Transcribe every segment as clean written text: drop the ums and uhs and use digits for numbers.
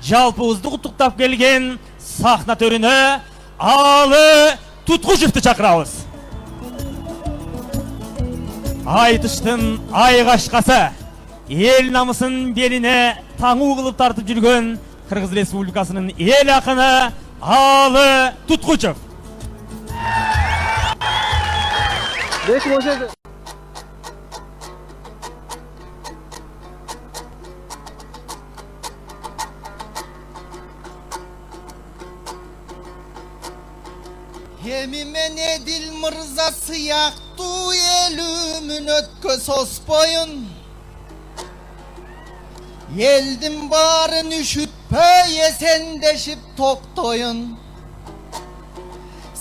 жалпыбызды құттықтап келген сахна төріне Алы Тұтқышевті шақырабыз. Айтыштың айғашқасы, ел намысын беліне таңу қылып тартып жүрген Қырғыз Республикасының ел ақыны Алы Тұтқышев. Еми мен Едил Мырза сыяктуу элүмүн өткөз оспойун. Елдин барын үшүтпөй эсендешип токтоюн.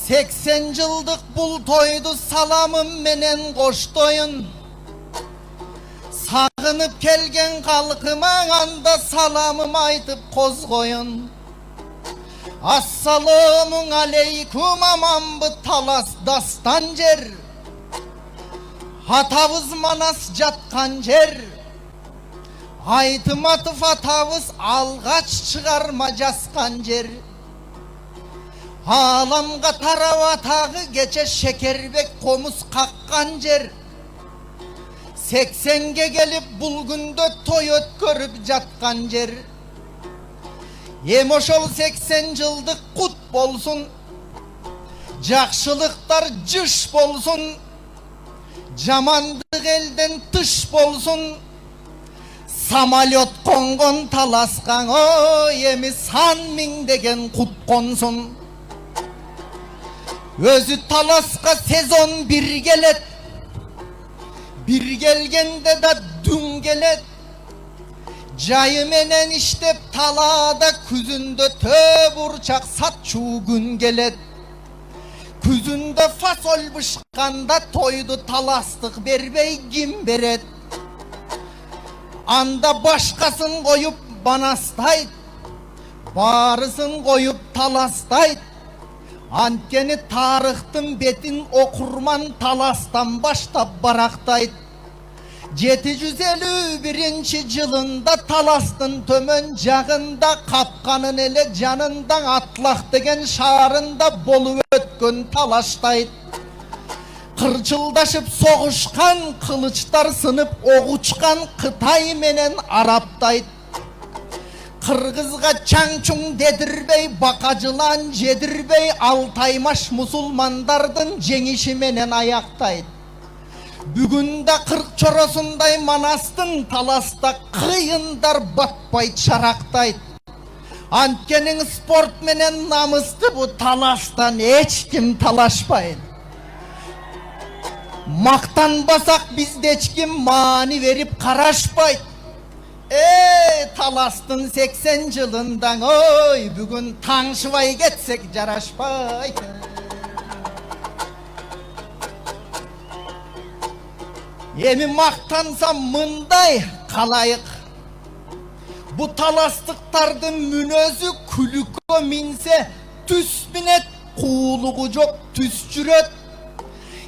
80 жылдык бул тойду саламым менен коштоюн. Сагынып келген калкыма анда саламым айтып козгоюн. Ассаламун алейкум, аманбы талас дастан жер. Атабыз Манас жаткан жер. Айтыматов атабыз алгач чыгарма жазган жер. Аламга тарап атагы кече Шекербек комуз каккан жер. 80ге келип бул күндө той өткөрүп жаткан жер. Эми ошол 80 жылдык кут болсун, жакшылыктар жыш болсун, жамандык элден тыш болсун. Самолет конгон таласкан, ой, эми сан миңдеген кут консун. Өзү таласка сезон бир келет, бир келгенде да дүн келет. Жайы менен иштеп талаада күзүндө төп урчак сатчуу күн келет. Күзүндө фасоль бышканда тойду таластык бербей ким берет? Анда башкасын коюп банастайт, баарысын коюп таластайт. Анткени тарыхтын бетин окурман таластан баштап барактайт. 751 жылында таластын төмөн жагында капканын эле жанында Атлах деген шаарында болуп өткөн талаштайт. Кырчылдашып согушкан кылычтар сынып огучкан Кытай менен Араптайт. Кыргызга чаңчуң дедирбей, бака жылан жедирбей, Алтаймаш мусулмандардын жеңиши менен аяктайт. Бүгүндө 40 чоросундай Манастын таласта кыйындар батпайт, шарактайт. Анткени спорт менен намысты бу таластан эч ким талашпайт. Мактанбасак бизде эч ким маани берип карашпайт. Таластын 80 жылындан, ой, бүгүн таңшыбай кетсек жарашпайт. Эми мактансам мындай калайык. Бу таластыктардын мүнөзү күлүккө минсе түс минет, куулугу жок түс жүрөт.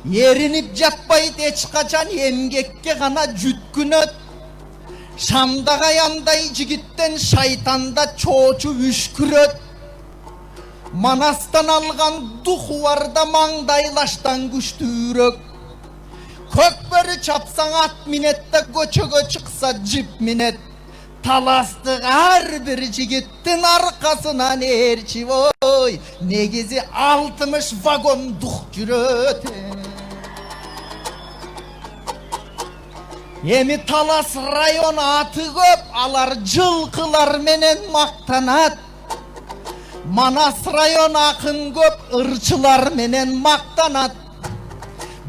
Еринип жатпайт эч качан, эмгекке гана жүткүнөт. Шамдага яндай жигиттен шайтанда чоочу үшкүрөт. Манастан алган духу барда маңдайлаштан күчтүүрөк. Көкбөрү чапсаң ат минетте, көчөгө чыкса жип минет. Таластык ар бир жигиттин аркасынан ээрчип, ой, негизи 60 вагон дух жүрөт. Эми Талас район аты көп, алар жылкылар менен мактанат. Манас район акын көп, ырчылар менен мактанат.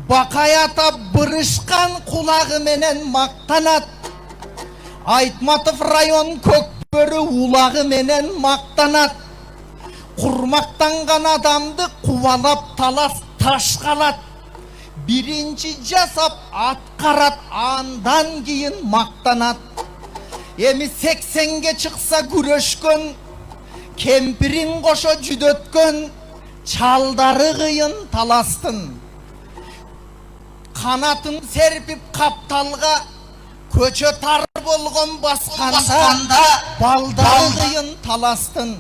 Бакаята бырышкан кулагы менен мактанат. Айтматов район көкбөрү улагы менен мактанат. Курмактанган адамды кубалап Талас ташкалат. Биринчи жасап аткарат, андан кийин мактанат. Эми 80ге чыкса күрөшкөн, кемпирин кошо жүдөткөн, чалдары кыйын Таластын. Канатын серпип капталга, көчө тар болгон басканда балдары кыйын таластын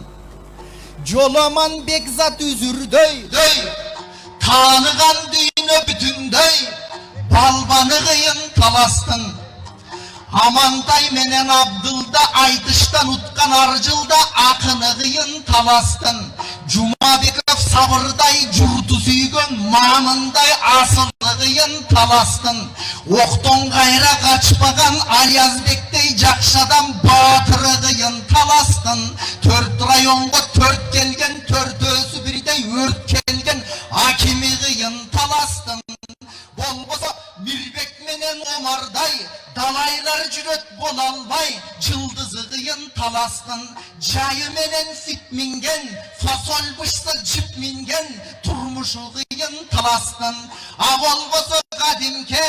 жоламан бекзат үзүрдөй тааныган дүйнө бүтүндөй балбаны кыйын таластын Амантай менен Абдылда айтыштан уткан аржылда акыны кыйын таластын Жумабеков сабырдай журту сүйгөн мамындай асылы кыйын таластын Октон кайра качпаган Алязбектей жакшы адам батыры кыйын таластын Төрт районго төрт келген төртөөсү бирдей өрт келген акими кыйын таластын Болбосо Мирбек менен Омардай далайлар жүрөт бола албай жылдызы кыйын таластын жайы менен сит минген фасоль бышса жип минген турмушу кыйын таластын а болбосо кадимке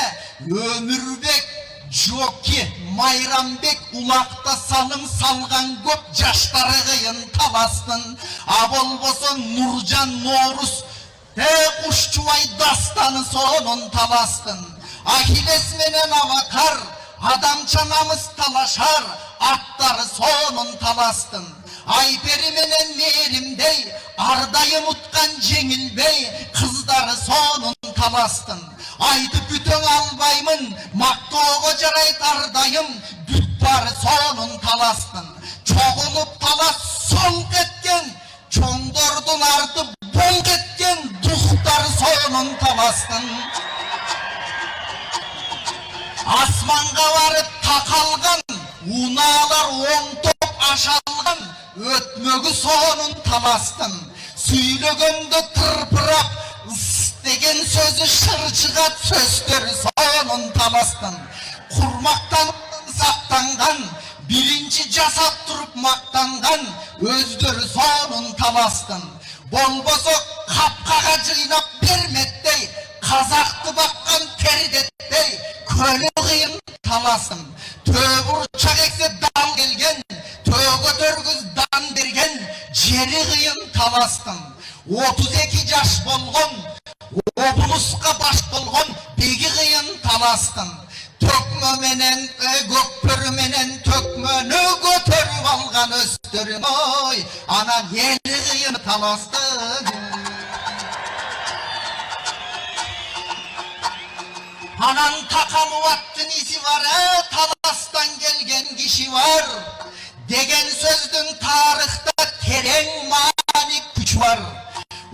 Өмүрбек Жоки Майрамбек улакта салым салган көп жаштары кыйын таластын а болбосо Нуржан Ноорус Кушчубай дастаны сонун таластын Ахиллес менен Аватар адамчанамыз талашар аттары сонун таластын Айпери менен Мээримдей ардайым уткан жеңилбей кыздары сонун таластын Айтып бүтөң албаймын мактоого жарайт ардайым бүт бары сонун таластын Чогулуп талас сол кеткен чоңдордун арты бол кеткен духтары сонун таластын Асманга барып такалган унаалар оңтоп ашалган өтмөгү сонун таластын сүйлөгөндө тырпырап ыс деген сөзү шырчыгат сөздөрү сонун таластын курмактан сактанган биринчи жасап туруп мактанган өздөрү сонун таластын болбосо капкага жыйнап берметтей казакты баккан тердеттей көлү кыйын таластын төбурчак эксе дан келген төө көтөргүз дан берген жери кыйын таластын 32 жаш болгон облуска баш болгон беги кыйын таластын төкмө менен көкпөрү менен төкмөнү көтөрүп алган өстөрүм ой анан ели кыйын таластын Анан такалып аттын изи бар, таластан келген киши бар. Деген сөздүн тарыхта терең маани күч бар.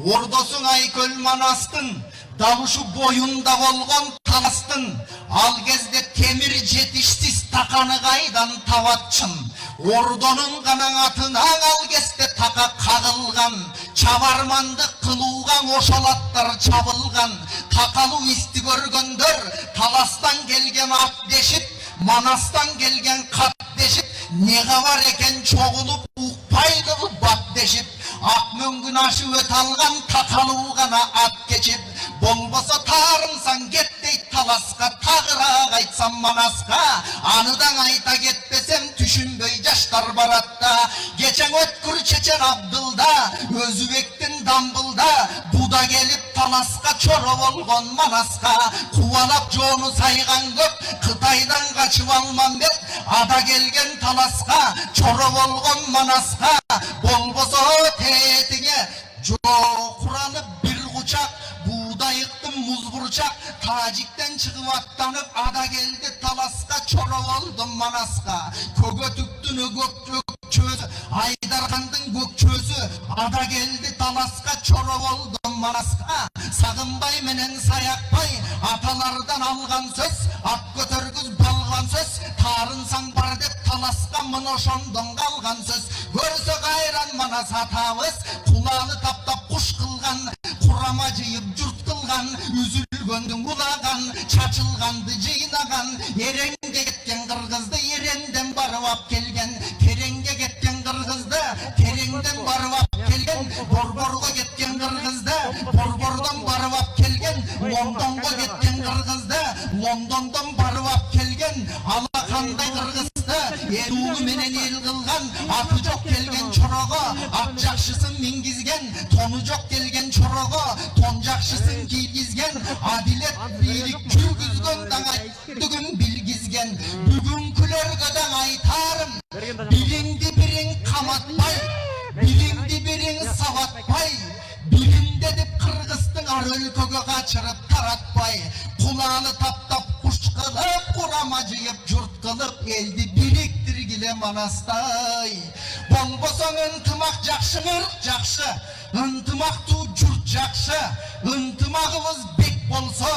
Ордосуң Айкөл Манастын, дал ушу боюнда болгон таластын. Ал кезде темир жетишсиз таканы кайдан табатчын. Ордонун гана атына ал кезде така кагылган. Чабарманды кылууга ошол аттар чабылган. Такалуу исти көргөндөр таластан келген ат дешип, Манастан келген кат дешип, неге бар экен чогулуп укпайлы бат дешип, ак мөңгүн ашы өт алган такалуу гана ат кечип, болбосо таарынсаң кет дейт таласка, тагыраак айтсам Манаска, аныдан айта кетпесем түшүнбөй жаштар баратта. Кечең өткүр чечен Абдылда, Өзүбектин Дамбылда, буда келип таласка чоро болгон Манаска, кубалап жоону сайган көп, Кытайдан качып Алмамбет, ада келген таласка, чоро болгон Манаска, болбосо тетиңе жоо куранып бир кучак, буудайыктын муз бурчак, Тажиктен чыгып аттанып, ада келди таласка, чоро болду Манаска, көгөтүктүн көкчөзү, Айдархандын көкчөзү, ада келди таласка, чоро болду Манаска. Сагынбай менен Саякбай, аталардан алган сөз, ат көтөргүз балган сөз, таарынсаң бар деп таласка, мына ошондон калган сөз. Көрсө кайран Манас атабыз, куланы таптап куш кылган, курама жыйып журт кылган, үзүлгөндүн улаган, чачылганды жыйнаган, эреңге кеткен кыргызды эренден барып ап келген, тереңге кеткен кыргызды тереңден барып ап келген, борборго кеткен кыргызды борбордон барып ап келген, Лондонго кеткен кыргызды Лондондон барып ап келген, алакандай кыргызды эл уулу менен эл кылган, аты жок келген чорого ат жакшысын мингизген, тону жок келген чорого тон жакшысын кийгизген, адилет бийлик жүргүзгөн даңай түгүн билгизген. жаматпай, билимди бириң сабатпай, билимде деп Кыргыздын ар өлкөгө качырып таратпай, куланы таптап куш кылып, курама жыйып журт кылып, элди бириктиргиле манастай. Болбосоң ынтымак жакшы, ырк жакшы, ынтымактуу журт жакшы, ынтымагыбыз бек болсо,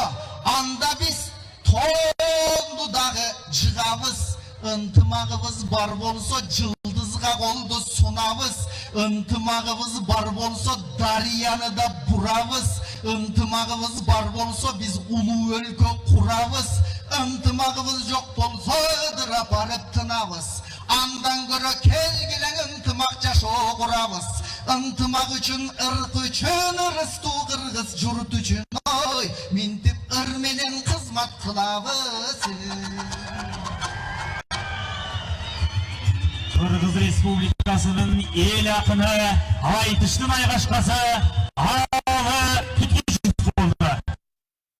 анда биз тоонду дагы жыгабыз. Ынтымагыбыз бар болсо, жылдызга колду сунабыз. Ынтымагыбыз бар болсо, дарыяны да бурабыз. Ынтымагыбыз бар болсо, биз улуу өлкө курабыз. Ынтымагыбыз жок болсо, ыдырап барып тынабыз. Андан көрө келгилең ынтымак жашоо курабыз. Ынтымак үчүн, ырк үчүн, ырыстуу кыргыз журт үчүн, ой, минтип ыр менен кызмат кылабыз. Кыргыз Республикасынын эл акыны, айтыштын айгашкасы